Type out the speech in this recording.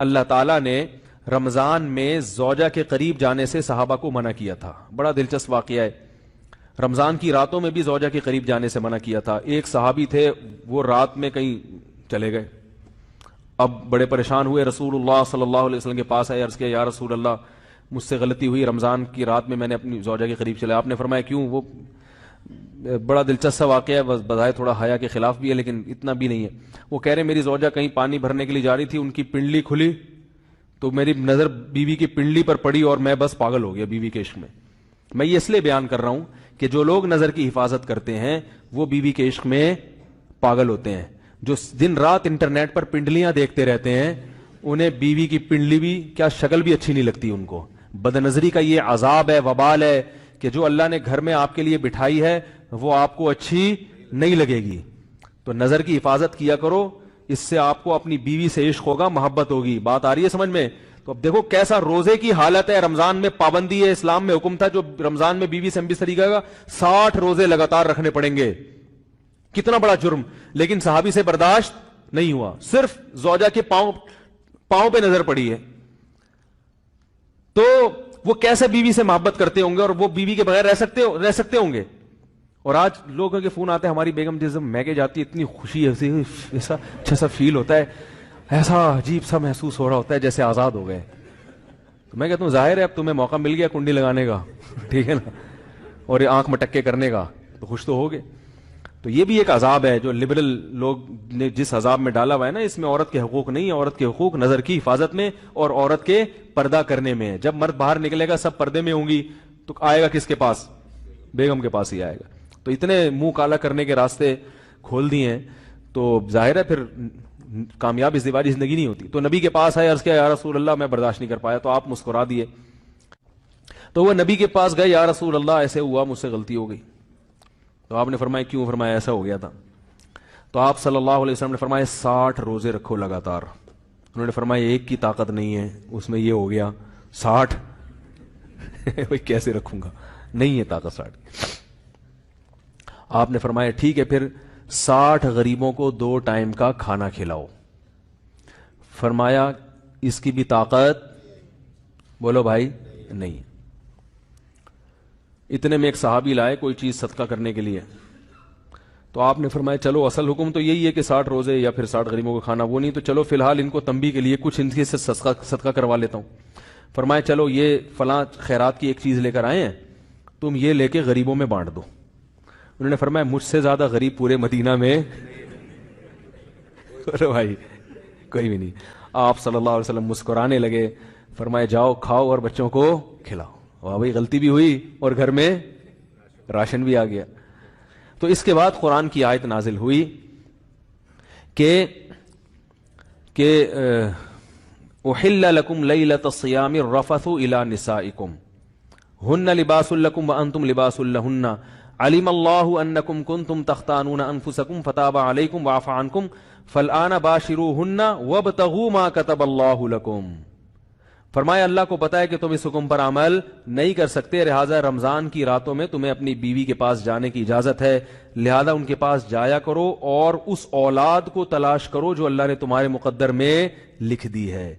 اللہ تعالیٰ نے رمضان میں زوجہ کے قریب جانے سے صحابہ کو منع کیا تھا. بڑا دلچسپ واقعہ ہے. رمضان کی راتوں میں بھی زوجہ کے قریب جانے سے منع کیا تھا. ایک صحابی تھے, وہ رات میں کہیں چلے گئے. اب بڑے پریشان ہوئے, رسول اللہ صلی اللہ علیہ وسلم کے پاس آئے, عرض کیا یا رسول اللہ مجھ سے غلطی ہوئی, رمضان کی رات میں نے اپنی زوجہ کے قریب چلا. آپ نے فرمایا کیوں؟ وہ بڑا دلچسپ واقعہ ہے, بظاہر تھوڑا حیا کے خلاف بھی ہے لیکن اتنا بھی نہیں ہے. وہ کہہ رہے میری زوجہ کہیں پانی بھرنے کے لیے جا رہی تھی, ان کی پنڈلی کھلی تو میری نظر بیوی کی پنڈلی پر پڑی اور میں بس پاگل ہو گیا بیوی کے عشق میں. میں یہ اس لیے بیان کر رہا ہوں کہ جو لوگ نظر کی حفاظت کرتے ہیں وہ بیوی کے عشق میں پاگل ہوتے ہیں. جو دن رات انٹرنیٹ پر پنڈلیاں دیکھتے رہتے ہیں انہیں بیوی کی پنڈلی بھی کیا شکل بھی اچھی نہیں لگتی ان کو. بد نظری کا یہ عذاب ہے, وبال ہے کہ جو اللہ نے گھر میں آپ کے لیے بٹھائی ہے وہ آپ کو اچھی نہیں لگے گی. تو نظر کی حفاظت کیا کرو, اس سے آپ کو اپنی بیوی سے عشق ہوگا, محبت ہوگی. بات آ رہی ہے سمجھ میں؟ تو اب دیکھو کیسا روزے کی حالت ہے. رمضان میں پابندی ہے, اسلام میں حکم تھا جو رمضان میں بیوی سے بستری کرے گا 60 روزے لگاتار رکھنے پڑیں گے. کتنا بڑا جرم, لیکن صحابی سے برداشت نہیں ہوا. صرف زوجہ کے پاؤں پہ نظر پڑی ہے تو وہ کیسے بیوی سے محبت کرتے ہوں گے, اور وہ بیوی کے بغیر رہ سکتے ہوں گے. اور آج لوگوں کے فون آتے ہیں, ہماری بیگم جس میکے جاتی ہے اتنی خوشی ہے, ایسا اچھا سا فیل ہوتا ہے, ایسا عجیب سا محسوس ہو رہا ہوتا ہے جیسے آزاد ہو گئے. تو میں کہتا ہوں ظاہر ہے اب تمہیں موقع مل گیا کنڈی لگانے کا, ٹھیک ہے نا, اور یہ آنکھ مٹکے کرنے کا, تو خوش تو ہوگے. تو یہ بھی ایک عذاب ہے جو لبرل لوگ نے جس عذاب میں ڈالا ہوا ہے نا, اس میں عورت کے حقوق نہیں ہے. عورت کے حقوق نظر کی حفاظت میں اور عورت کے پردہ کرنے میں. جب مرد باہر نکلے گا سب پردے میں ہوں گی تو آئے گا کس کے پاس؟ بیگم کے پاس ہی آئے گا. تو اتنے منہ کالا کرنے کے راستے کھول دیے ہیں تو ظاہر ہے پھر کامیاب ازدواجی زندگی نہیں ہوتی. تو نبی کے پاس آئے, عرض کیا یا رسول اللہ میں برداشت نہیں کر پایا. تو آپ مسکرا دیے. تو وہ نبی کے پاس گئے, یا رسول اللہ ایسے ہوا, مجھ سے غلطی ہو گئی. تو آپ نے فرمایا کیوں؟ فرمایا ایسا ہو گیا تھا. تو آپ صلی اللہ علیہ وسلم نے فرمایا 60 روزے رکھو لگاتار. انہوں نے فرمایا ایک کی طاقت نہیں ہے, اس میں یہ ہو گیا 60 بھائی کیسے رکھوں گا, نہیں ہے طاقت 60. آپ نے فرمایا ٹھیک ہے پھر 60 غریبوں کو 2 ٹائم کا کھانا کھلاؤ. فرمایا اس کی بھی طاقت بولو بھائی نہیں. اتنے میں ایک صحابی لائے کوئی چیز صدقہ کرنے کے لیے. تو آپ نے فرمایا چلو اصل حکم تو یہی ہے کہ 60 روزے یا پھر 60 غریبوں کو کھانا, وہ نہیں تو چلو فی الحال ان کو تنبیہ کے لیے کچھ ان کے سے صدقہ کروا لیتا ہوں. فرمایا چلو یہ فلاں خیرات کی ایک چیز لے کر آئے ہیں, تم یہ لے کے غریبوں میں بانٹ دو. انہوں نے فرمایا مجھ سے زیادہ غریب پورے مدینہ میں بھائی کوئی بھی نہیں. آپ صلی اللہ علیہ وسلم مسکرانے لگے, فرمایا جاؤ کھاؤ اور بچوں کو کھلاؤ. واہ بھائی غلطی بھی ہوئی اور گھر میں راشن بھی آ گیا. تو اس کے بعد قرآن کی آیت نازل ہوئی کہ احل لکم لیلۃ الصیام الرفث الی نسائکم ہن لباس لکم وانتم لباس لہن علم اللہ انکم کنتم تختانون انفسکم فتاب علیکم وعفى عنکم فالآن باشروہن وابتغوا ما کتب اللہ لکم. فرمایا اللہ کو پتا ہے کہ تم اس حکم پر عمل نہیں کر سکتے, لہذا رمضان کی راتوں میں تمہیں اپنی بیوی کے پاس جانے کی اجازت ہے, لہذا ان کے پاس جایا کرو اور اس اولاد کو تلاش کرو جو اللہ نے تمہارے مقدر میں لکھ دی ہے.